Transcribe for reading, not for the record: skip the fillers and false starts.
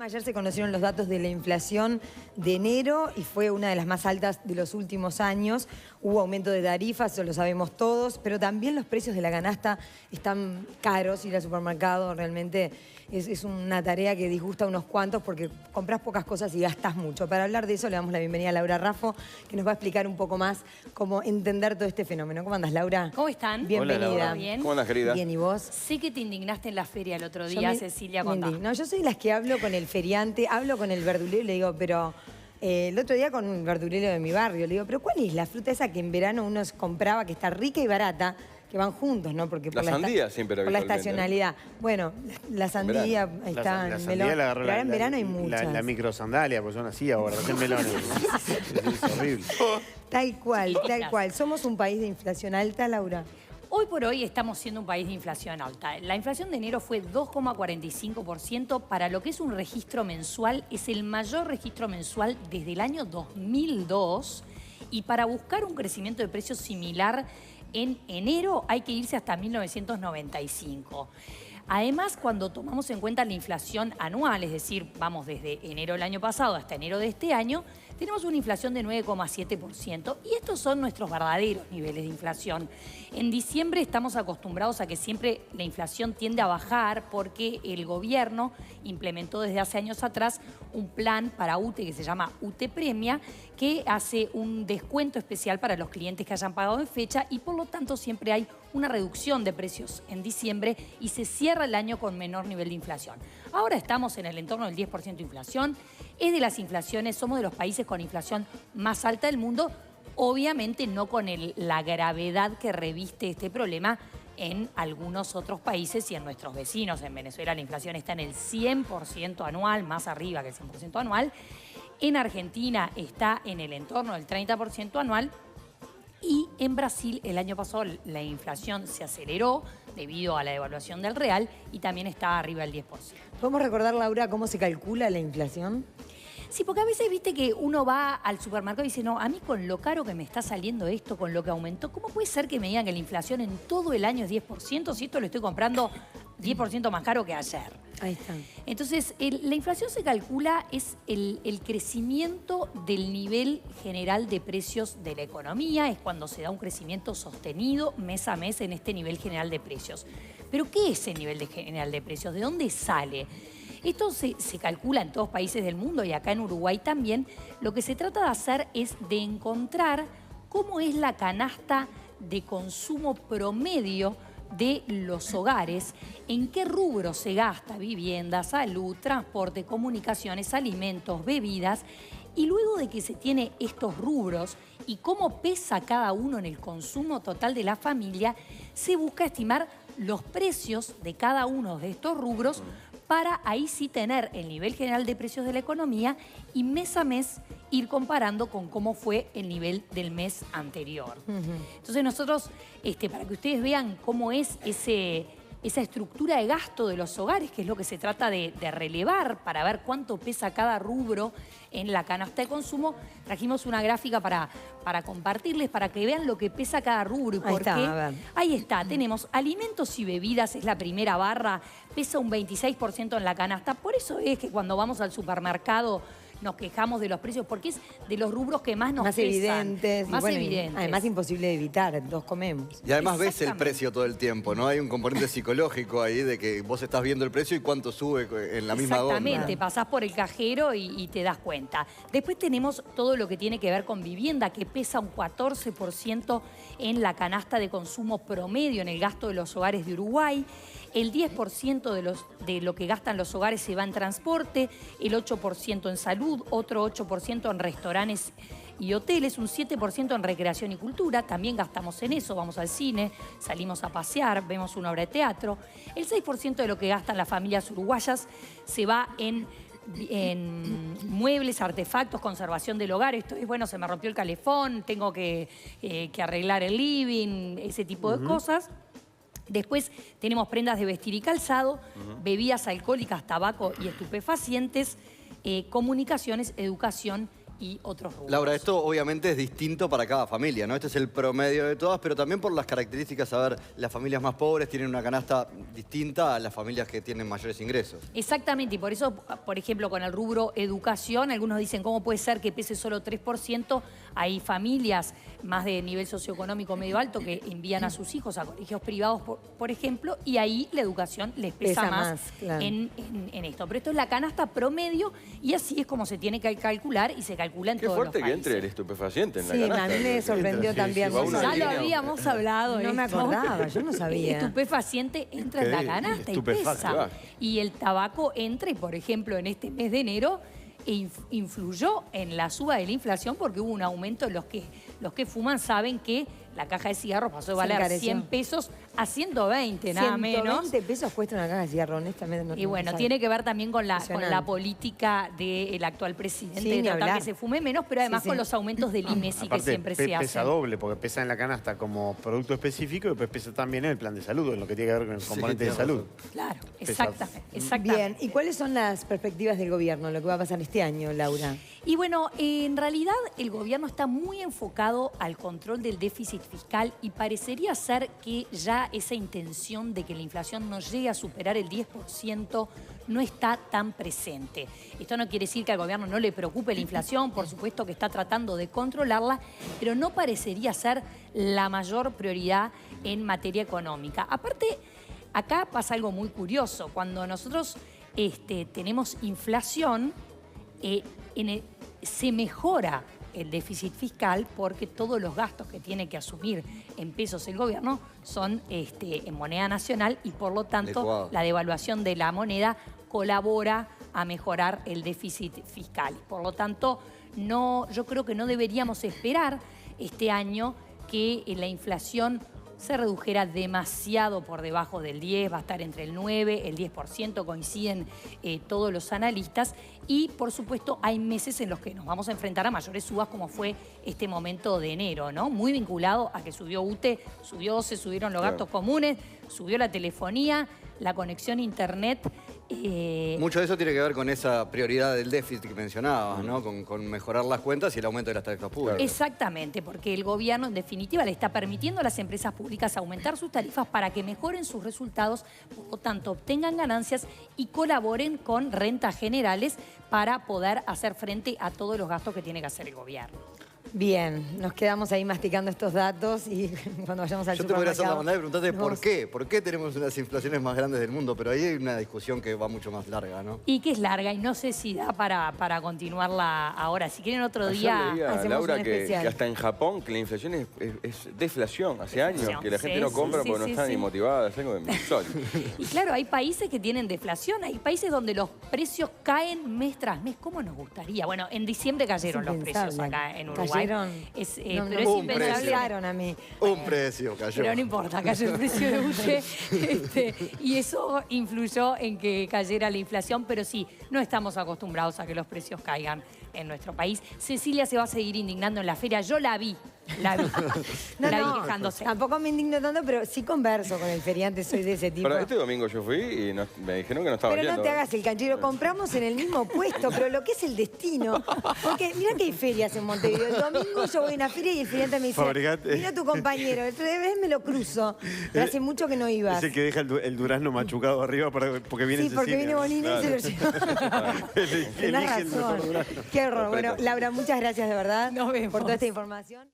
Ayer se conocieron los datos de la inflación de enero y fue una de las más altas de los últimos años. Hubo aumento de tarifas, eso lo sabemos todos, pero también los precios de la canasta están caros. Ir al supermercado realmente es una tarea que disgusta a unos cuantos porque compras pocas cosas y gastas mucho. Para hablar de eso le damos la bienvenida a Laura Raffo, que nos va a explicar un poco más cómo entender todo este fenómeno. ¿Cómo andas, Laura? ¿Cómo están? Bienvenida. Hola, Laura. ¿Bien? ¿Cómo andas, querida? Bien, ¿y vos? Sé que te indignaste en la feria el otro día, Cecilia, me contá. indigno. Yo soy las que hablo con el feriante, hablo con el verdulero y le digo, pero el otro día con un verdulero de mi barrio, le digo, pero ¿cuál es la fruta esa que en verano uno compraba, que está rica y barata, que van juntos, ¿no? Porque La sandía siempre por la habitualmente, estacionalidad. Bueno, la sandía, ahí está, La el sandía melón. la agarró Pero ahora en verano hay muchas. la microsandalia, pues son así ahora, recién melones. Es horrible. Tal cual, tal cual. ¿Somos un país de inflación alta, Laura? Hoy por hoy estamos siendo un país de inflación alta. La inflación de enero fue 2,45%. Para lo que es un registro mensual, es el mayor registro mensual desde el año 2002. Y para buscar un crecimiento de precios similar en enero hay que irse hasta 1995. Además, cuando tomamos en cuenta la inflación anual, es decir, vamos desde enero del año pasado hasta enero de este año, tenemos una inflación de 9,7%. Y estos son nuestros verdaderos niveles de inflación. En diciembre estamos acostumbrados a que siempre la inflación tiende a bajar porque el gobierno implementó desde hace años atrás un plan para UTE que se llama UTE Premia, que hace un descuento especial para los clientes que hayan pagado en fecha y por lo tanto siempre hay una reducción de precios en diciembre y se cierra el año con menor nivel de inflación. Ahora estamos en el entorno del 10% de inflación, es de las inflaciones, somos de los países con inflación más alta del mundo, obviamente no con la gravedad que reviste este problema en algunos otros países y en nuestros vecinos. En Venezuela la inflación está en el 100% anual, más arriba que el 100% anual. En Argentina está en el entorno del 30% anual. Y en Brasil el año pasado la inflación se aceleró debido a la devaluación del real y también está arriba del 10%. ¿Podemos recordar, Laura, cómo se calcula la inflación? Sí, porque a veces viste que uno va al supermercado y dice, no, a mí con lo caro que me está saliendo esto, con lo que aumentó, ¿cómo puede ser que me digan que la inflación en todo el año es 10% si esto lo estoy comprando 10% más caro que ayer? Ahí está. Entonces, la inflación se calcula, es el crecimiento del nivel general de precios de la economía, es cuando se da un crecimiento sostenido mes a mes en este nivel general de precios. Pero, ¿qué es el nivel general de precios? ¿De dónde sale? Esto se calcula en todos países del mundo y acá en Uruguay también. Lo que se trata de hacer es de encontrar cómo es la canasta de consumo promedio de los hogares, en qué rubro se gasta: vivienda, salud, transporte, comunicaciones, alimentos, bebidas. Y luego de que se tiene estos rubros y cómo pesa cada uno en el consumo total de la familia, se busca estimar los precios de cada uno de estos rubros para ahí sí tener el nivel general de precios de la economía y mes a mes ir comparando con cómo fue el nivel del mes anterior. Entonces nosotros, para que ustedes vean cómo es esa estructura de gasto de los hogares, que es lo que se trata de relevar para ver cuánto pesa cada rubro en la canasta de consumo, trajimos una gráfica para compartirles, para que vean lo que pesa cada rubro y por qué. A ver. Ahí está, tenemos alimentos y bebidas, es la primera barra, pesa un 26% en la canasta. Por eso es que cuando vamos al supermercado nos quejamos de los precios, porque es de los rubros que más nos pesan. Evidentes. Más bueno, evidentes. Además imposible de evitar, todos comemos. Y además ves el Exactamente. precio todo el tiempo, ¿no? Hay un componente psicológico ahí de que vos estás viendo el precio y cuánto sube en la misma góndola. Exactamente, pasás por el cajero y te das cuenta. Después tenemos todo lo que tiene que ver con vivienda, que pesa un 14% en la canasta de consumo promedio en el gasto de los hogares de Uruguay. El 10% de lo que gastan los hogares se va en transporte, el 8% en salud, otro 8% en restaurantes y hoteles, un 7% en recreación y cultura. También gastamos en eso, vamos al cine, salimos a pasear, vemos una obra de teatro. El 6% de lo que gastan las familias uruguayas se va en muebles, artefactos, conservación del hogar. Esto es, bueno, se me rompió el calefón, tengo que arreglar el living, ese tipo de cosas. Después tenemos prendas de vestir y calzado, bebidas alcohólicas, tabaco y estupefacientes, comunicaciones, educación y otros rubros. Laura, esto obviamente es distinto para cada familia, ¿no? Este es el promedio de todas, pero también por las características, a ver, las familias más pobres tienen una canasta distinta a las familias que tienen mayores ingresos. Exactamente, y por eso, por ejemplo, con el rubro educación, algunos dicen, ¿cómo puede ser que pese solo 3%? Hay familias más de nivel socioeconómico medio alto que envían a sus hijos a colegios privados, por ejemplo, y ahí la educación les pesa más claro. en esto. Pero esto es la canasta promedio y así es como se tiene que calcular y se calcula en Qué todos los fuerte que países. entre el estupefaciente en la Sí, canasta. a mí me sorprendió también. va uno Ya al lo línea. habíamos hablado. No me esto. acordaba, yo no sabía. Estupefaciente entra en la canasta y pesa. Y el tabaco entra, y por ejemplo, en este mes de enero influyó en la suba de la inflación porque hubo un aumento. Los que fuman saben que la caja de cigarros pasó de valer 100 pesos a 120, nada menos. 120 pesos cuesta una caja de cigarro, honestamente. No, Y bueno, no tiene que ver también con la política del actual presidente de tratar que se fume menos, pero además con los aumentos del INESI que siempre se hacen. Pesa doble, porque pesa en la canasta como producto específico y después pesa también en el plan de salud, en lo que tiene que ver con el componente de salud. Claro, Pesa. exactamente. Bien, ¿y cuáles son las perspectivas del gobierno, lo que va a pasar este año, Laura? Y bueno, en realidad el gobierno está muy enfocado al control del déficit fiscal y parecería ser que ya esa intención de que la inflación no llegue a superar el 10% no está tan presente. Esto no quiere decir que al gobierno no le preocupe la inflación, por supuesto que está tratando de controlarla, pero no parecería ser la mayor prioridad en materia económica. Aparte, acá pasa algo muy curioso. Cuando nosotros tenemos inflación, se mejora el déficit fiscal porque todos los gastos que tiene que asumir en pesos el gobierno son en moneda nacional y por lo tanto la devaluación de la moneda colabora a mejorar el déficit fiscal. Por lo tanto, yo creo que no deberíamos esperar este año que la inflación se redujera demasiado por debajo del 10, va a estar entre el 9, el 10%, coinciden todos los analistas. Y, por supuesto, hay meses en los que nos vamos a enfrentar a mayores subas, como fue este momento de enero, ¿no? Muy vinculado a que subió UTE, subió OCE, subieron los gastos comunes, subió la telefonía, la conexión a internet. Mucho de eso tiene que ver con esa prioridad del déficit que mencionabas, ¿no? Con mejorar las cuentas y el aumento de las tarifas públicas. Exactamente, porque el gobierno, en definitiva, le está permitiendo a las empresas públicas aumentar sus tarifas para que mejoren sus resultados, por lo tanto, obtengan ganancias y colaboren con rentas generales para poder hacer frente a todos los gastos que tiene que hacer el gobierno. Bien, nos quedamos ahí masticando estos datos y cuando vayamos al Yo te podría hacer la supermercado, maldad de preguntarte nos por vamos- qué. ¿Por qué tenemos unas inflaciones más grandes del mundo? Pero ahí hay una discusión que va mucho más larga, ¿no? Y que es larga y no sé si da para continuarla ahora. Si quieren otro día... Ayer leía, hacemos Laura, un que especial. hasta en Japón que la inflación es deflación. Hace años que la gente Sí, no compra sí, porque no sí, está sí. ni motivada. Es algo insólito. Y claro, hay países que tienen deflación, hay países donde los precios caen mes tras mes. ¿Cómo nos gustaría? Bueno, en diciembre cayeron los precios impensable. acá en Uruguay. Cayeron. Pero No, es un impensable. precio. Cayeron a mí. Un precio cayó. Pero no importa, cayó el precio de UTE y eso influyó en que cayera la inflación, pero sí, no estamos acostumbrados a que los precios caigan en nuestro país. Cecilia se va a seguir indignando en la feria, yo la vi la vi quejándose. Tampoco me indigno tanto, pero sí converso con el feriante, soy de ese tipo. Pero este domingo yo fui y me dijeron que no estaba Pero yendo. no te hagas el canchero, compramos en el mismo puesto, pero lo que es el destino. Porque mira que hay ferias en Montevideo. El domingo yo voy a una feria y el feriante me dice, Fabricante. mira tu compañero, el otra vez me lo cruzo. Pero hace mucho que no ibas. Es el que deja el durazno machucado arriba porque viene Sí, porque viene Bonino y se lo lleva. Elige Tenés el mejor razón. durazno. Qué horror. Bueno, Laura, muchas gracias de verdad Nos vemos. por toda esta información.